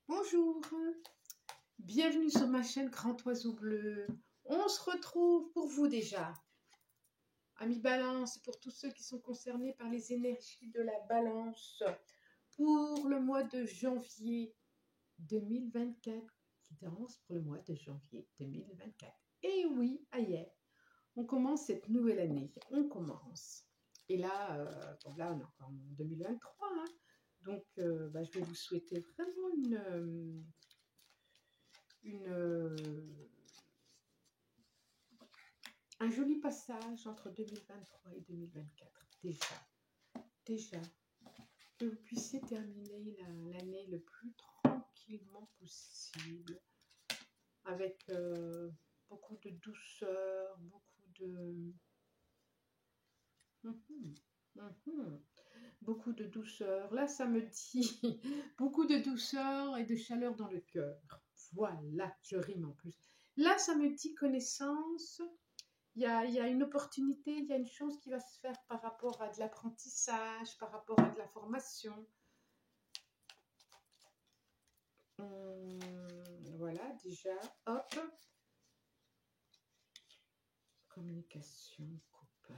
Bonjour, bienvenue sur ma chaîne Grand Oiseau Bleu. On se retrouve pour vous déjà. Amis Balance, pour tous ceux qui sont concernés par les énergies de la Balance, pour le mois de janvier 2024, qui danse pour le mois de janvier 2024. Et oui, aïe, on commence cette nouvelle année, on commence. Et là, bon là on est encore en 2023, hein. Donc je vais vous souhaiter vraiment un joli passage entre 2023 et 2024. Déjà, que vous puissiez terminer l'année le plus tranquillement possible, avec beaucoup de douceur, beaucoup de douceur. Là, ça me dit beaucoup de douceur et de chaleur dans le cœur. Voilà, je rime en plus. Là, ça me dit connaissance. Il y a une opportunité, il y a une chose qui va se faire par rapport à de l'apprentissage, par rapport à de la formation. Voilà, déjà, hop. Communication, coupe.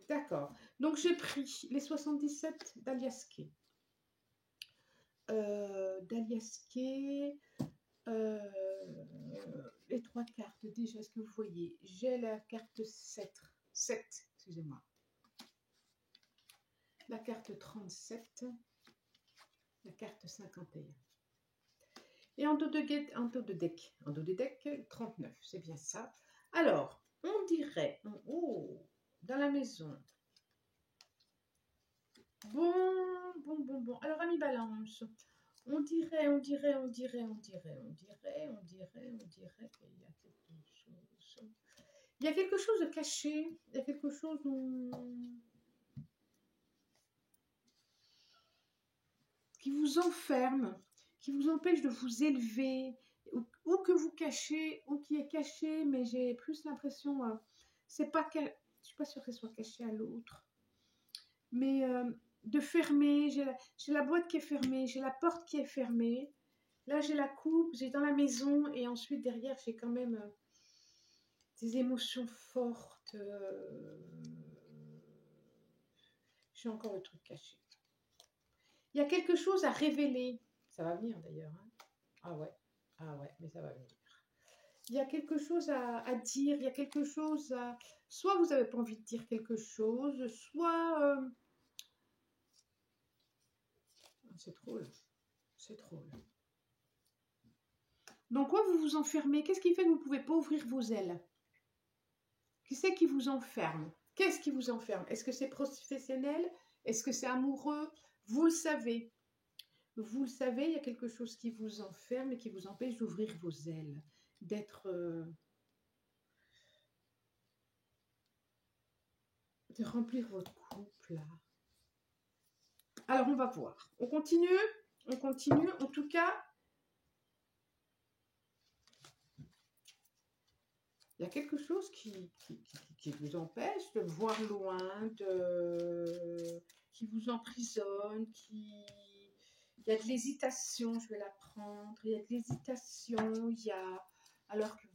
D'accord. Donc, j'ai pris les 77 d'Aliasqué. Les trois cartes, déjà, est-ce que vous voyez? J'ai la carte 7, excusez-moi. La carte 37, la carte 51. Et en dos de deck, 39, c'est bien ça. Alors, on dirait, dans la maison. Bon. Alors, amis Balance, on dirait qu'il y a quelque chose. Il y a quelque chose de caché, il y a quelque chose qui vous enferme, qui vous empêche de vous élever, ou que vous cachez, ou qui est caché, mais j'ai plus l'impression, c'est pas je suis pas sûre que ce soit caché à l'autre, mais de fermer, j'ai la boîte qui est fermée, j'ai la porte qui est fermée, là j'ai la coupe, j'ai dans la maison, et ensuite derrière j'ai quand même des émotions fortes, j'ai encore le truc caché. Il y a quelque chose à révéler. Ça va venir d'ailleurs. Hein. Ah ouais, mais ça va venir. Il y a quelque chose à dire, il y a quelque chose à... Soit vous n'avez pas envie de dire quelque chose, soit... C'est drôle. Donc quoi vous vous enfermez? Qu'est-ce qui fait que vous ne pouvez pas ouvrir vos ailes? Qui c'est qui vous enferme? Qu'est-ce qui vous enferme? Est-ce que c'est professionnel? Est-ce que c'est amoureux? Vous le savez. Vous le savez, il y a quelque chose qui vous enferme et qui vous empêche d'ouvrir vos ailes, d'être... de remplir votre couple, là. Alors, on va voir. On continue. En tout cas, il y a quelque chose qui vous empêche de voir loin, qui vous emprisonne, il y a de l'hésitation, je vais la prendre. Il y a de l'hésitation, il y a... Alors que,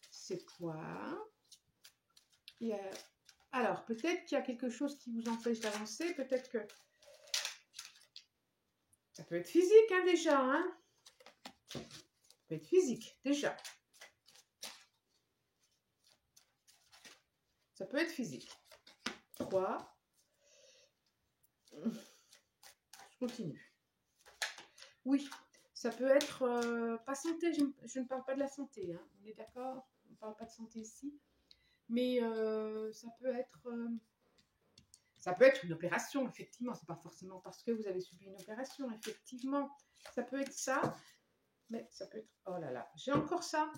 c'est quoi? Alors, peut-être qu'il y a quelque chose qui vous empêche d'avancer, peut-être que... Ça peut être physique, hein, déjà, hein? Ça peut être physique, déjà. Ça peut être physique. 3. Je continue. Oui, ça peut être... pas santé, je ne parle pas de la santé, hein, on est d'accord? On ne parle pas de santé ici. Mais ça peut être... ça peut être une opération, effectivement. C'est pas forcément parce que vous avez subi une opération, effectivement. Ça peut être ça. Mais ça peut être... Oh là là, j'ai encore ça.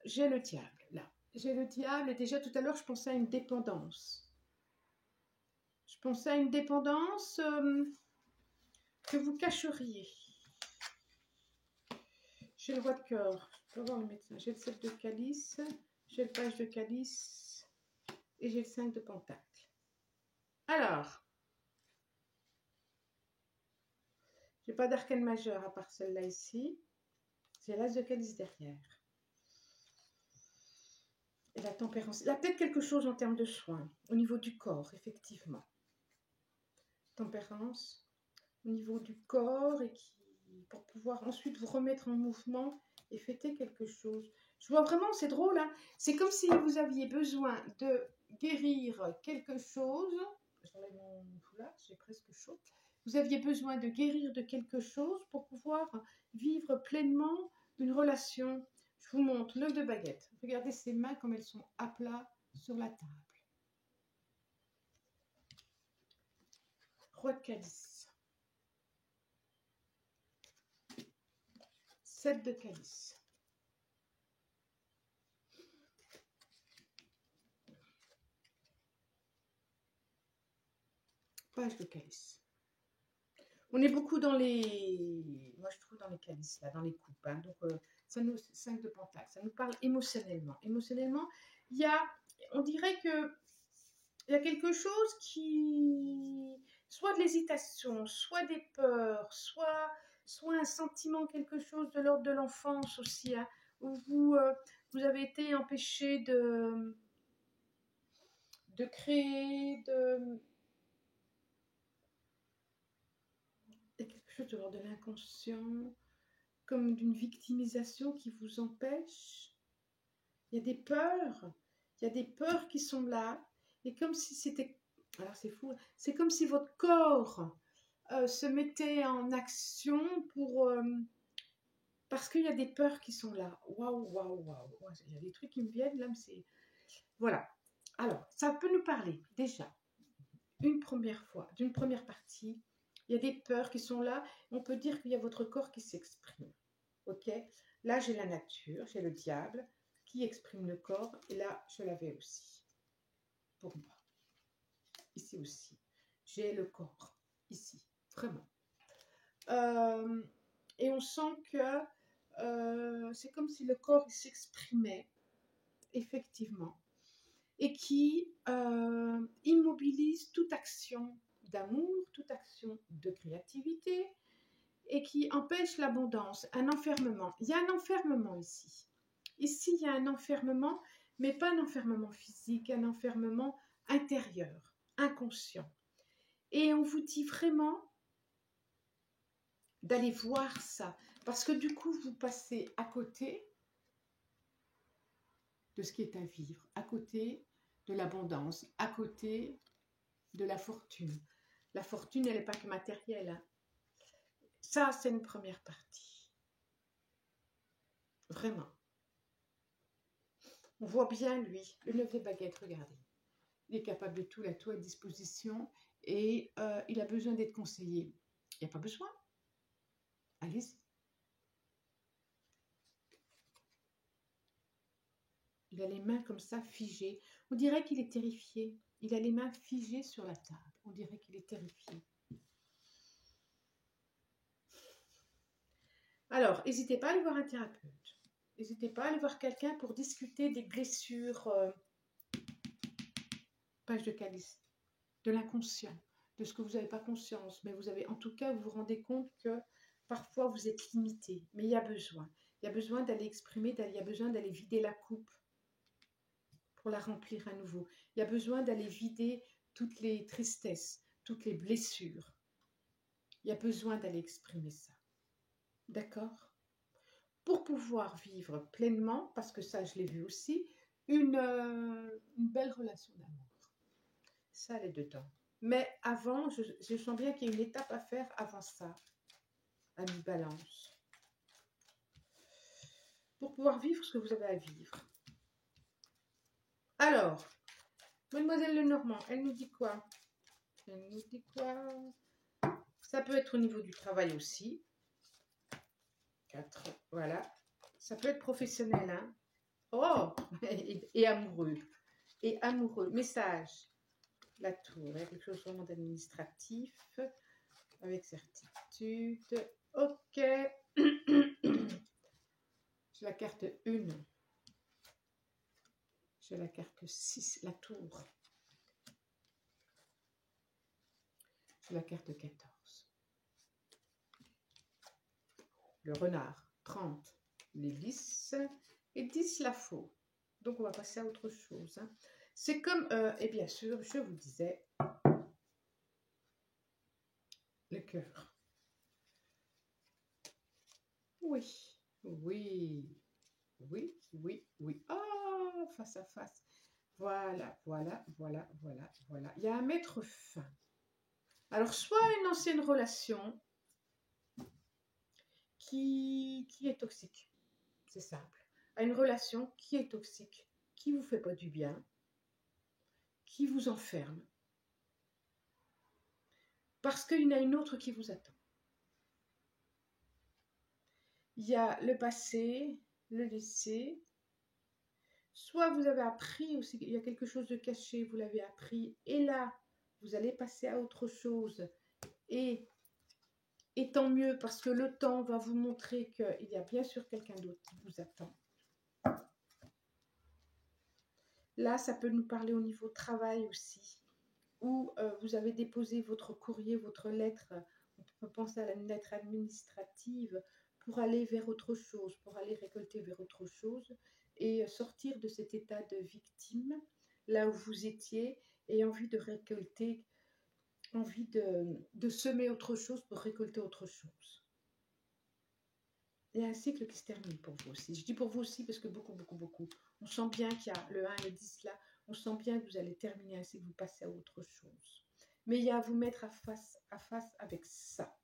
J'ai le diable, là. J'ai le diable. Et déjà, tout à l'heure, je pensais à une dépendance. Je pensais à une dépendance que vous cacheriez. J'ai le roi de cœur. Je peux voir le médecin. J'ai le 7 de calice. J'ai le page de calice. Et j'ai le 5 de pentacle. Alors, J'ai pas d'arcane majeur à part celle-là ici. J'ai l'as de calice derrière. Et la tempérance. Il y a peut-être quelque chose en termes de soins, au niveau du corps, effectivement. Tempérance, au niveau du corps, et qui, pour pouvoir ensuite vous remettre en mouvement et fêter quelque chose. Je vois vraiment, c'est drôle, hein, c'est comme si vous aviez besoin de guérir quelque chose. J'enlève mon foulard, j'ai presque chaud. Vous aviez besoin de guérir de quelque chose pour pouvoir vivre pleinement une relation. Je vous montre, 9 de baguette. Regardez ses mains comme elles sont à plat sur la table. Roi de calice. 7 de calice. Page de calice. On est beaucoup dans les... Moi, je trouve dans les calices, là, dans les coupes. Hein. Donc, ça nous... 5 de pentacle. Ça nous parle émotionnellement. Émotionnellement, il y a... On dirait que il y a quelque chose qui... Soit de l'hésitation, soit des peurs, soit un sentiment, quelque chose de l'ordre de l'enfance aussi, hein, où vous avez été empêché de créer, quelque chose de l'ordre de l'inconscient, comme d'une victimisation qui vous empêche. Il y a des peurs qui sont là, et comme si c'était... Alors c'est fou, c'est comme si votre corps se mettait en action pour... parce qu'il y a des peurs qui sont là. Waouh, waouh, waouh. Il y a des trucs qui me viennent là, mais c'est... Voilà. Alors, ça peut nous parler déjà, une première fois, d'une première partie. Il y a des peurs qui sont là. On peut dire qu'il y a votre corps qui s'exprime. Ok? Là, j'ai la nature, j'ai le diable qui exprime le corps. Et là, je l'avais aussi. Pour moi. Ici aussi. J'ai le corps. Ici. Vraiment. Et on sent que c'est comme si le corps s'exprimait, effectivement, et qui immobilise toute action d'amour, toute action de créativité, et qui empêche l'abondance, un enfermement. Il y a un enfermement ici. Ici, il y a un enfermement, mais pas un enfermement physique, un enfermement intérieur, inconscient. Et on vous dit vraiment d'aller voir ça, parce que du coup, vous passez à côté de ce qui est à vivre, à côté de l'abondance, à côté de la fortune. La fortune, elle n'est pas que matérielle. Hein. Ça, c'est une première partie. Vraiment. On voit bien, lui, le 9 de baguette, regardez. Il est capable de tout, il a tout à disposition et il a besoin d'être conseillé. Il n'y a pas besoin. Allez-y. Il a les mains comme ça, figées. On dirait qu'il est terrifié. Il a les mains figées sur la table. On dirait qu'il est terrifié. Alors, n'hésitez pas à aller voir un thérapeute. N'hésitez pas à aller voir quelqu'un pour discuter des blessures, page de calice, de l'inconscient, de ce que vous n'avez pas conscience. Mais vous avez, en tout cas, vous vous rendez compte que parfois vous êtes limité. Mais il y a besoin. Il y a besoin d'aller exprimer, il y a besoin d'aller vider la coupe pour la remplir à nouveau. Il y a besoin d'aller vider toutes les tristesses, toutes les blessures. Il y a besoin d'aller exprimer ça. D'accord? Pour pouvoir vivre pleinement, parce que ça, je l'ai vu aussi, une belle relation d'amour. Ça, elle est dedans. Mais avant, je sens bien qu'il y a une étape à faire avant ça, à mi-balance. Pour pouvoir vivre ce que vous avez à vivre. Alors, Mademoiselle Lenormand, elle nous dit quoi? Elle nous dit quoi? Ça peut être au niveau du travail aussi. 4, voilà. Ça peut être professionnel, hein. Oh, et amoureux. Et amoureux. Message. La tour. Il y a quelque chose vraiment d'administratif. Avec certitude. Ok. J'ai la carte 1. J'ai la carte 6. La tour. J'ai la carte 14. le renard. 30, les lys. Et 10, la faux. Donc, on va passer à autre chose. Hein. C'est comme, et bien sûr, je vous disais, le cœur. Oui, oui, oui, oui, oui. Ah, face à face. Voilà, voilà, voilà, voilà, voilà. Il y a à mettre fin. Alors, soit une ancienne relation qui est toxique, c'est simple. À une relation qui est toxique, qui vous fait pas du bien, qui vous enferme, parce qu'il y en a une autre qui vous attend. Il y a le passé, le laisser. Soit vous avez appris aussi, il y a quelque chose de caché, vous l'avez appris, et là, vous allez passer à autre chose. Et tant mieux, parce que le temps va vous montrer qu'il y a bien sûr quelqu'un d'autre qui vous attend. Là, ça peut nous parler au niveau travail aussi, où vous avez déposé votre courrier, votre lettre, on peut penser à une lettre administrative, pour aller vers autre chose, pour aller récolter vers autre chose, et sortir de cet état de victime, là où vous étiez, et envie de récolter, envie de semer autre chose pour récolter autre chose. Il y a un cycle qui se termine pour vous aussi. Je dis pour vous aussi parce que beaucoup. On sent bien qu'il y a le 1 et le 10 là. On sent bien que vous allez terminer un cycle, vous passez à autre chose. Mais il y a à vous mettre à face avec ça.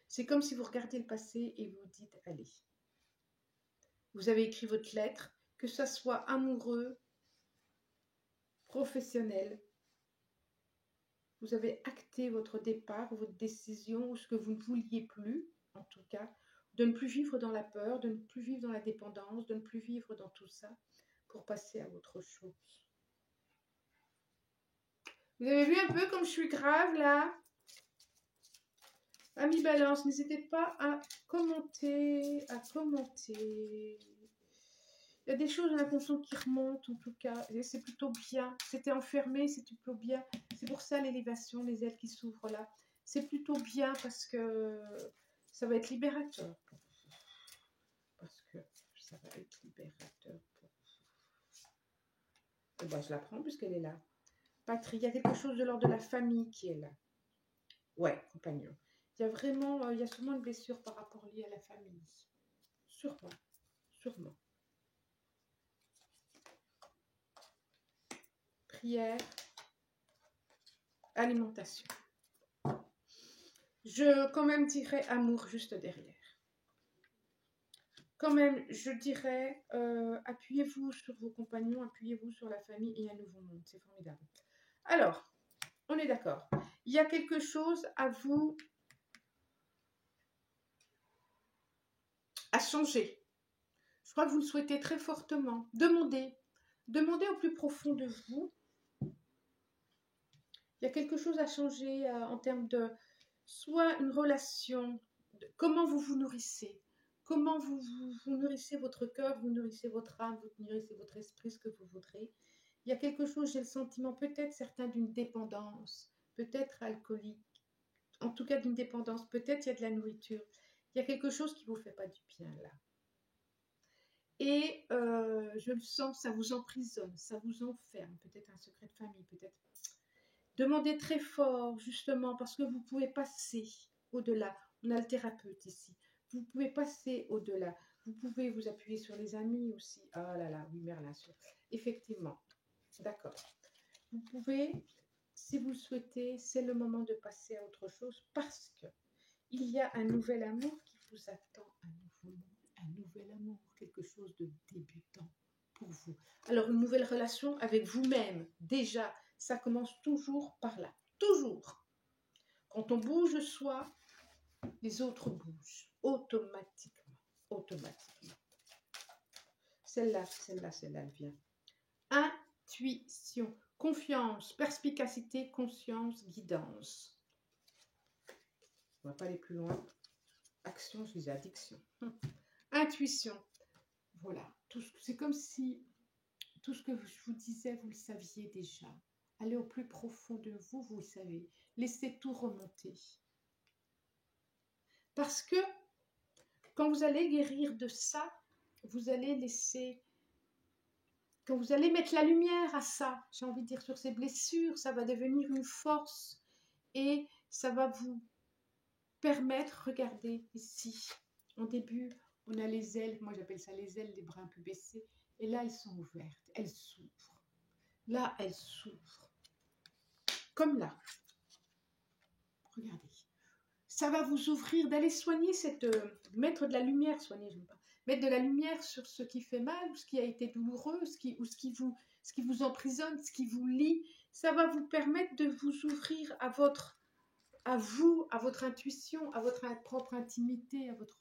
C'est comme si vous regardiez le passé et vous dites, allez. Vous avez écrit votre lettre, que ça soit amoureux, professionnel. Vous avez acté votre départ, votre décision, ou ce que vous ne vouliez plus, en tout cas, de ne plus vivre dans la peur, de ne plus vivre dans la dépendance, de ne plus vivre dans tout ça, pour passer à autre chose. Vous avez vu un peu comme je suis grave là? Amis Balance, n'hésitez pas à commenter, Il y a des choses dans l'inconscient qui remontent en tout cas, et c'est plutôt bien. C'était enfermé, c'est plutôt bien. C'est pour ça l'élévation, les ailes qui s'ouvrent là. C'est plutôt bien parce que ça va être libérateur pour vous. Parce que ça va être libérateur pour vous. Et ben, je la prends puisqu'elle est là. Patrie, il y a quelque chose de l'ordre de la famille qui est là. Ouais, compagnon. Il y a vraiment, il y a sûrement une blessure par rapport liée à la famille. Sûrement, sûrement. Prière, alimentation. Je quand même dirais amour juste derrière. Quand même, je dirais appuyez-vous sur vos compagnons, appuyez-vous sur la famille et un nouveau monde. C'est formidable. Alors, on est d'accord. Il y a quelque chose à vous à changer. Je crois que vous le souhaitez très fortement. Demandez au plus profond de vous. Il y a quelque chose à changer en termes de soit une relation, comment vous vous nourrissez, comment vous nourrissez votre cœur, vous nourrissez votre âme, vous nourrissez votre esprit, ce que vous voudrez. Il y a quelque chose, j'ai le sentiment, peut-être certains d'une dépendance, peut-être alcoolique, en tout cas d'une dépendance, peut-être il y a de la nourriture. Il y a quelque chose qui ne vous fait pas du bien là. Et je le sens, ça vous emprisonne, ça vous enferme, peut-être un secret de famille, peut-être. Demandez très fort, justement, parce que vous pouvez passer au-delà. On a le thérapeute ici. Vous pouvez passer au-delà. Vous pouvez vous appuyer sur les amis aussi. Ah là là, oui, Merlin, effectivement. D'accord. Vous pouvez, si vous le souhaitez, c'est le moment de passer à autre chose parce que il y a un nouvel amour qui vous attend, un nouvel amour, quelque chose de débutant pour vous. Alors, une nouvelle relation avec vous-même, déjà, ça commence toujours par là. Toujours. Quand on bouge soi, les autres bougent. Automatiquement. Automatiquement. Celle-là, elle vient. Intuition, confiance, perspicacité, conscience, guidance. On ne va pas aller plus loin. Action, je disais addiction. Intuition. Voilà. C'est comme si tout ce que je vous disais, vous le saviez déjà. Allez au plus profond de vous, vous le savez. Laissez tout remonter. Parce que quand vous allez guérir de ça, vous allez laisser... Quand vous allez mettre la lumière à ça, j'ai envie de dire, sur ces blessures, ça va devenir une force et ça va vous permettre, regardez ici, en début, on a les ailes, moi j'appelle ça les ailes, les bras un peu baissés, et là elles sont ouvertes, elles s'ouvrent. Là, elles s'ouvrent. Comme là. Regardez. Ça va vous ouvrir d'aller soigner cette... mettre de la lumière, soigner, je ne sais pas. Mettre de la lumière sur ce qui fait mal, ou ce qui a été douloureux, ce qui vous emprisonne, ce qui vous lie. Ça va vous permettre de vous ouvrir à vous, à votre intuition, à votre propre intimité, à votre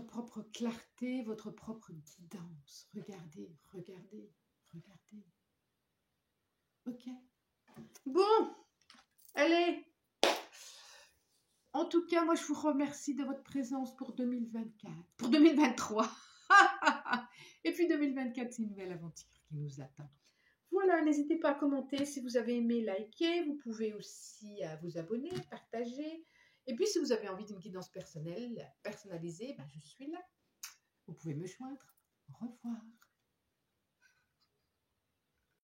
propre clarté, votre propre guidance. Regardez, regardez, regardez. Ok. Bon, allez. En tout cas, moi, je vous remercie de votre présence pour 2024, pour 2023. Et puis 2024, c'est une nouvelle aventure qui nous attend. Voilà, n'hésitez pas à commenter. Si vous avez aimé, likez. Vous pouvez aussi vous abonner, partager. Et puis, si vous avez envie d'une guidance personnalisée, ben, je suis là. Vous pouvez me joindre. Au revoir.